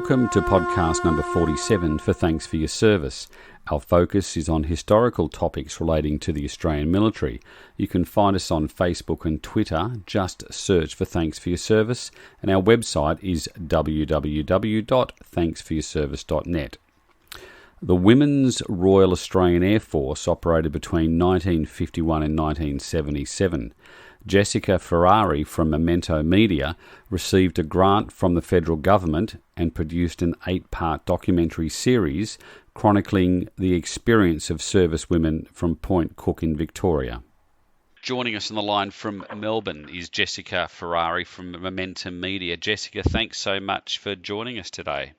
Welcome to podcast number 47 for Thanks for Your Service. Our focus is on historical topics relating to the Australian military. You can find us on Facebook and Twitter. Just search for Thanks for Your Service, and our website is www.thanksforyourservice.net. The Women's Royal Australian Air Force operated between 1951 and 1977. Jessica Ferrari from Memento Media received a grant from the federal government and produced an 8-part documentary series chronicling the experience of service women from Point Cook in Victoria. Joining us on the line from Melbourne is Jessica Ferrari from Memento Media. Jessica, thanks so much for joining us today.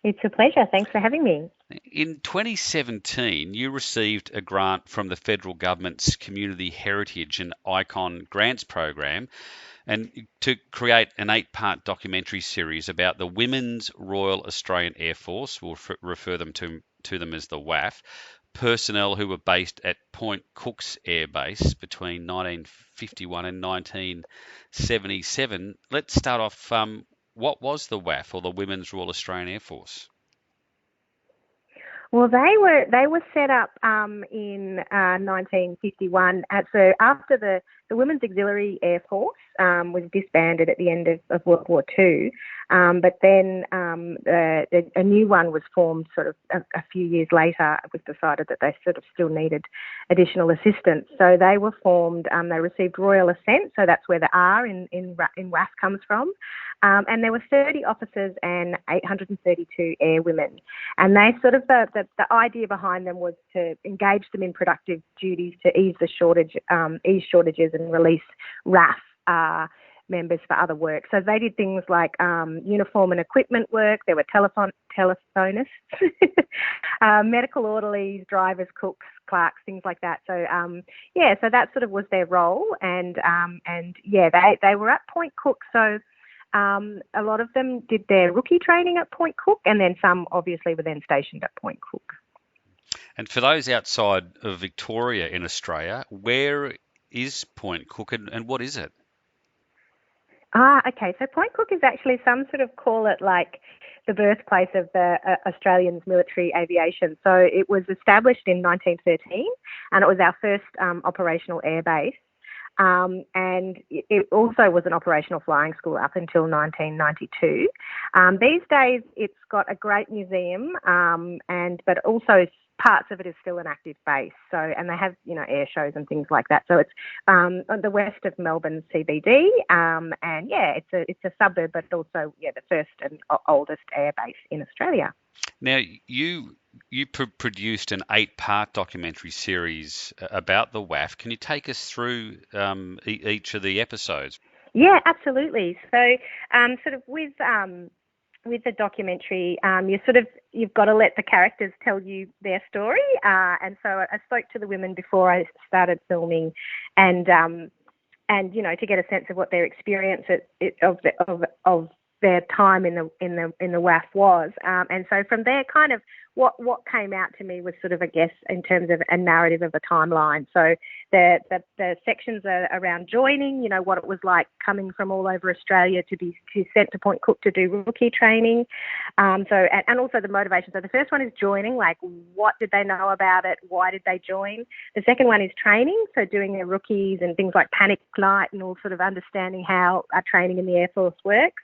It's a pleasure. Thanks for having me. In 2017, you received a grant from the federal government's Community Heritage and Icon Grants program and to create an 8-part documentary series about the Women's Royal Australian Air Force, we'll refer them to them as the WRAAF, personnel who were based at Point Cook's Air Base between 1951 and 1977. Let's start off. What was the WRAAF, or the Women's Royal Australian Air Force? Well, they were set up in 1951. So after the Women's Auxiliary Air Force was disbanded at the end of World War II, but then a new one was formed sort of a few years later. It was decided that they sort of still needed additional assistance. So they were formed, they received Royal Assent, so that's where the R in WRAAF comes from. And there were 30 officers and 832 airwomen. And they sort of, the idea behind them was to engage them in productive duties to ease shortages and release RAAF members for other work. So they did things like uniform and equipment work. There were telephonists, medical orderlies, drivers, cooks, clerks, things like that. So so that sort of was their role. And they were at Point Cook. So a lot of them did their rookie training at Point Cook, and then some obviously were then stationed at Point Cook. And for those outside of Victoria in Australia, where is Point Cook and what is it? Okay. So Point Cook is actually, some sort of call it like the birthplace of the Australians military aviation. So it was established in 1913, and it was our first operational air base. And it also was an operational flying school up until 1992. These days, it's got a great museum, but also parts of it is still an active base. So, and they have, air shows and things like that. So it's on the west of Melbourne CBD, it's a suburb, but also the first and oldest air base in Australia. Now, you produced an 8-part documentary series about the WRAAF. Can you take us through each of the episodes? Yeah, absolutely. So, sort of with the documentary, you've got to let the characters tell you their story. And so I spoke to the women before I started filming, and to get a sense of what their experience of their time in the WRAAF was, and so from there, kind of what came out to me was sort of, I guess, in terms of a narrative of a timeline. So the sections are around joining, what it was like coming from all over Australia to be sent to Point Cook to do rookie training, and also the motivation. So the first one is joining, like what did they know about it, why did they join? The second one is training, so doing their rookies and things like panic night and all sort of understanding how our training in the Air Force works.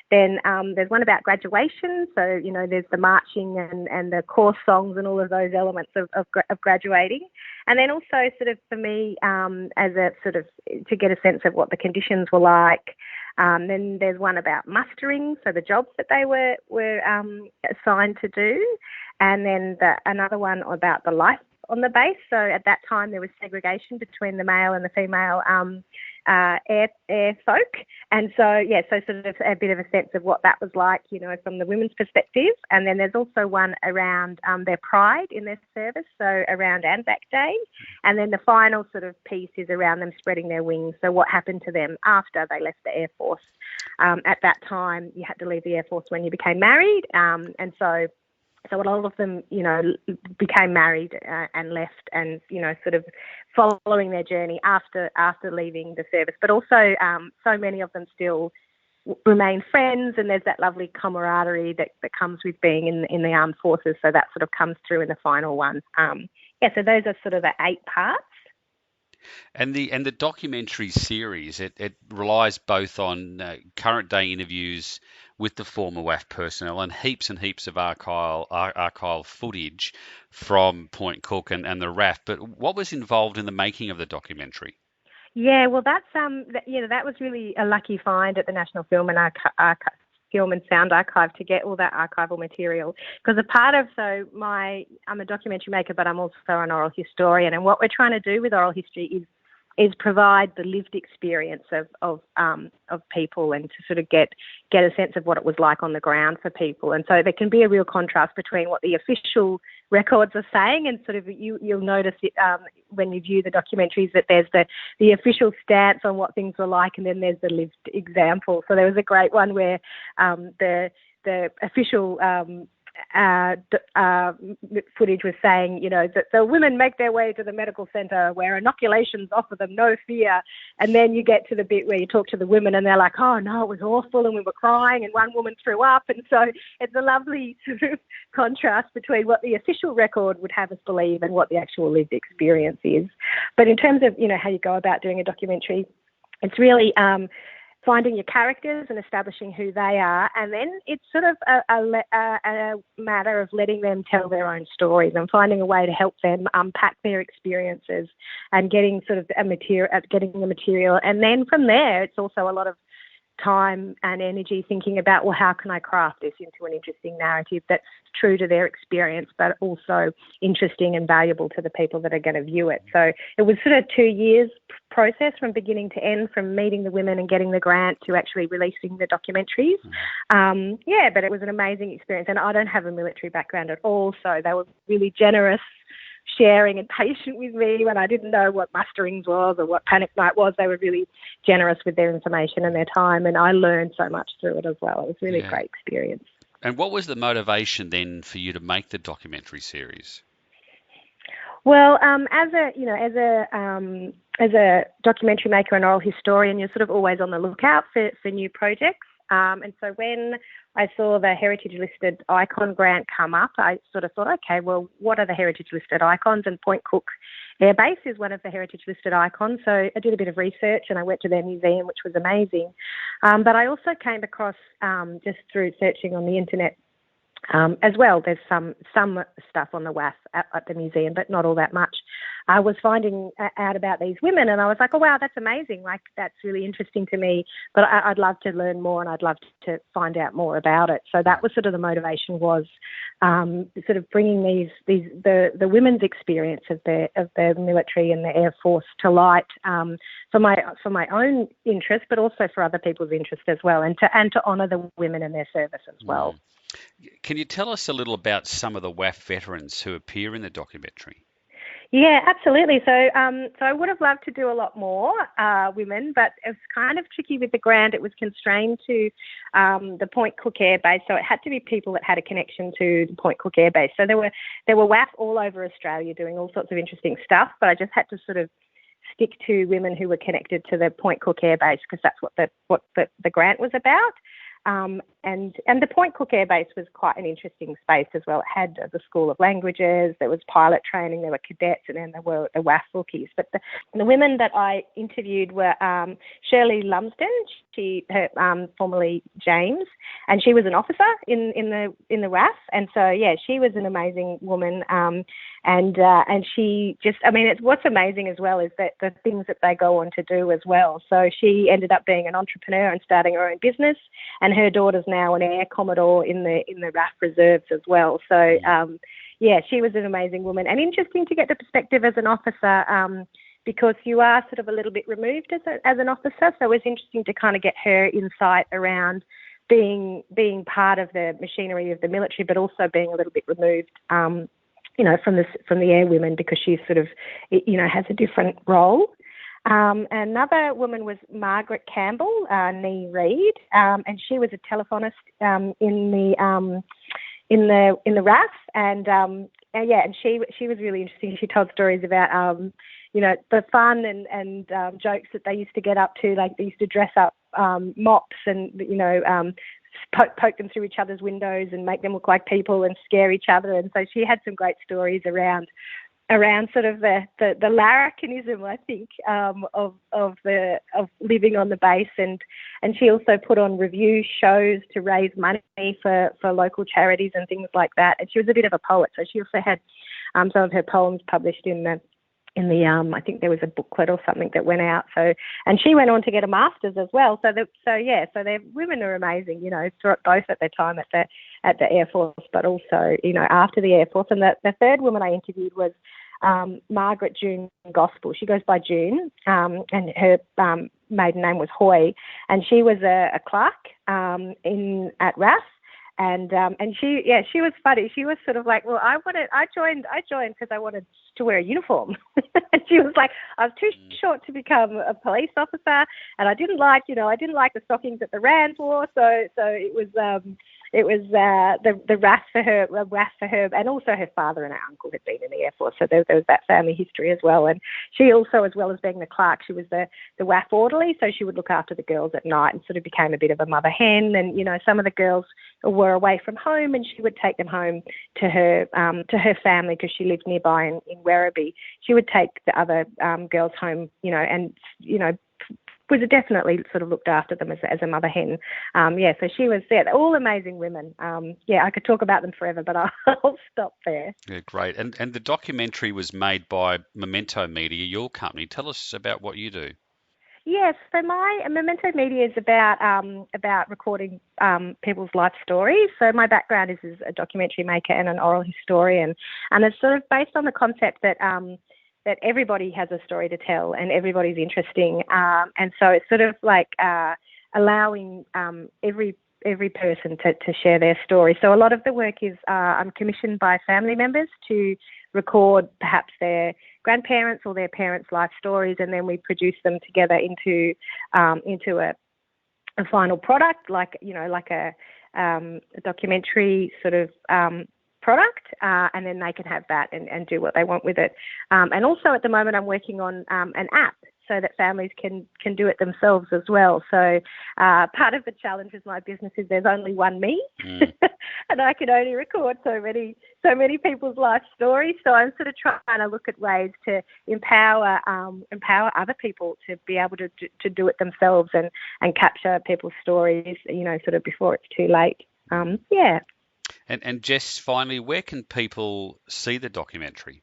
Then there's one about graduation. So, there's the marching and the course songs and all of those elements of graduating. And then also sort of for me, as a sort of to get a sense of what the conditions were like. Then there's one about mustering, so the jobs that they were assigned to do. And then another one about the life on the base. So at that time there was segregation between the male and the female air folk, and so sort of a bit of a sense of what that was like, from the women's perspective. And then there's also one around their pride in their service, so around Anzac Day. And then the final sort of piece is around them spreading their wings, so what happened to them after they left the Air Force. At that time, you had to leave the Air Force when you became married, and so a lot of them, became married and left, and sort of following their journey after leaving the service. But also, so many of them still remain friends, and there's that lovely camaraderie that comes with being in the armed forces. So that sort of comes through in the final one. So those are sort of the 8 parts. And the documentary series, it relies both on current day interviews with the former WRAAF personnel and heaps of archival footage from Point Cook and the RAF. But what was involved in the making of the documentary? Yeah, well, that was really a lucky find at the National Film and Film and Sound Archive to get all that archival material. Because I'm a documentary maker, but I'm also an oral historian, and what we're trying to do with oral history is provide the lived experience of people, and to sort of get a sense of what it was like on the ground for people. And so there can be a real contrast between what the official records are saying, and sort of you'll notice it, when you view the documentaries, that there's the official stance on what things were like, and then there's the lived example. So there was a great one where the official footage was saying, that the women make their way to the medical centre where inoculations offer them no fear. And then you get to the bit where you talk to the women and they're like, oh no, it was awful and we were crying and one woman threw up. And so it's a lovely sort of contrast between what the official record would have us believe and what the actual lived experience is. But in terms of, how you go about doing a documentary, it's really finding your characters and establishing who they are, and then it's sort of a matter of letting them tell their own stories and finding a way to help them unpack their experiences and getting sort of getting the material. And then from there, it's also a lot of time and energy thinking about, well, how can I craft this into an interesting narrative that's true to their experience, but also interesting and valuable to the people that are going to view it. So it was sort of 2 years process from beginning to end, from meeting the women and getting the grant to actually releasing the documentaries. But it was an amazing experience. And I don't have a military background at all, so they were really generous, sharing and patient with me when I didn't know what musterings was or what panic night was. They were really generous with their information and their time, and I learned so much through it as well. It was really a great experience. And what was the motivation then for you to make the documentary series? Well, as a documentary maker and oral historian, you're sort of always on the lookout for new projects. And so when I saw the Heritage Listed Icon grant come up, I sort of thought, okay, well, what are the Heritage Listed Icons? And Point Cook Air Base is one of the Heritage Listed Icons. So I did a bit of research and I went to their museum, which was amazing. But I also came across, just through searching on the internet, as well, there's some stuff on the WRAAF at the museum, but not all that much. I was finding out about these women and I was like, oh, wow, that's amazing. Like, that's really interesting to me, but I'd love to learn more and I'd love to find out more about it. So that was sort of the motivation, was sort of bringing the women's experience of the military and the Air Force to light, for my own interest, but also for other people's interest as well, and to honour the women and their service as well. Can you tell us a little about some of the WRAAF veterans who appear in the documentary? Yeah, absolutely. So I would have loved to do a lot more women, but it was kind of tricky with the grant. It was constrained to the Point Cook Air Base, so it had to be people that had a connection to the Point Cook Air Base. So there were WRAAF all over Australia doing all sorts of interesting stuff, but I just had to sort of stick to women who were connected to the Point Cook Air Base, because that's what the grant was about. And the Point Cook Air Base was quite an interesting space as well. It had the School of Languages, there was pilot training, there were cadets, and then there were the WRAAF rookies. But the women that I interviewed were Shirley Lumsden, formerly James, and she was an officer in the WRAAF. And so, yeah, she was an amazing woman. And she just, what's amazing as well is that the things that they go on to do as well. So she ended up being an entrepreneur and starting her own business, and her daughter's now an Air Commodore in the RAAF reserves as well. So, she was an amazing woman, and interesting to get the perspective as an officer, because you are sort of a little bit removed as an officer. So it was interesting to kind of get her insight around being part of the machinery of the military, but also being a little bit removed, from the air women, because she sort of, has a different role. Another woman was Margaret Campbell, nee Reid, and she was a telephonist in the RAAF, and she was really interesting. She told stories about the fun and jokes that they used to get up to. Like, they used to dress up mops and, poke them through each other's windows and make them look like people and scare each other. And so she had some great stories around sort of the larrikinism, I think, of living on the base, and she also put on review shows to raise money for local charities and things like that. And she was a bit of a poet, so she also had some of her poems published in the I think there was a booklet or something that went out. So, and she went on to get a master's as well. So their women are amazing, both at their time at the Air Force, but also, after the Air Force. And the third woman I interviewed was Margaret June Gospel. She goes by June, and her maiden name was Hoy, and she was a clerk at RAAF. And she was funny. She was sort of like, well, I joined because I wanted to wear a uniform. And she was like, I was too short to become a police officer, and I didn't like the stockings that the Rands wore. So it was the RAF for her, and also her father and her uncle had been in the Air Force, so there was that family history as well. And she also, as well as being the clerk, she was the WRAAF orderly, so she would look after the girls at night and sort of became a bit of a mother hen. And some of the girls were away from home, and she would take them home to her family because she lived nearby in Werribee. She would take the other girls home, was definitely sort of looked after them as a mother hen. So she was there. All amazing women. I could talk about them forever, but I'll stop there. Yeah, great. And the documentary was made by Memento Media, your company. Tell us about what you do. Yes, so my Memento Media is about recording people's life stories. So my background is as a documentary maker and an oral historian, and it's sort of based on the concept that everybody has a story to tell and everybody's interesting, and so it's sort of like allowing every person to share their story. So a lot of the work is I'm commissioned by family members to record perhaps their grandparents or their parents' life stories, and then we produce them together into a final product, like a documentary sort of product, and then they can have that and do what they want with it. And also at the moment I'm working on an app so that families can do it themselves as well. So part of the challenge with my business is there's only one me, and I can only record so many people's life stories. So I'm sort of trying to look at ways to empower other people to be able to do it themselves and capture people's stories, sort of before it's too late. And Jess, finally, where can people see the documentary?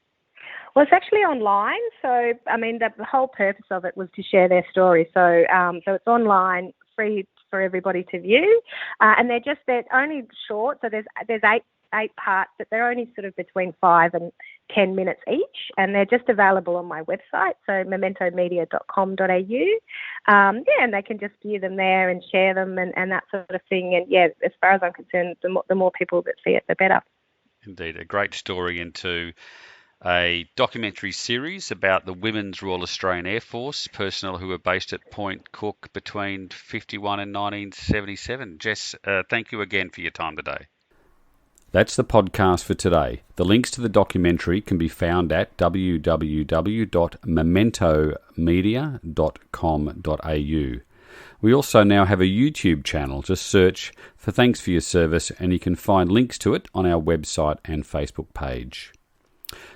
Well, it's actually online. So, I mean, the whole purpose of it was to share their story. So, it's online, free for everybody to view, and they're only short. So there's eight parts, but they're only sort of between 5 and 10 minutes each, and they're just available on my website, so mementomedia.com.au. And they can just view them there and share them and that sort of thing. And as far as I'm concerned, the more people that see it, the better. Indeed, a great story into a documentary series about the Women's Royal Australian Air Force personnel who were based at Point Cook between 51 and 1977. Jess, thank you again for your time today. That's the podcast for today. The links to the documentary can be found at www.mementomedia.com.au. We also now have a YouTube channel. Just search for Thanks for Your Service and you can find links to it on our website and Facebook page.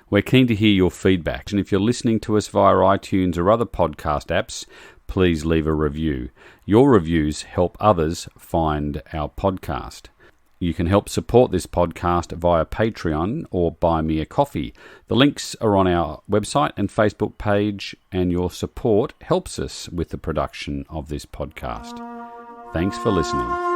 We're keen to hear your feedback, and if you're listening to us via iTunes or other podcast apps, please leave a review. Your reviews help others find our podcast. You can help support this podcast via Patreon or buy me a coffee. The links are on our website and Facebook page, and your support helps us with the production of this podcast. Thanks for listening.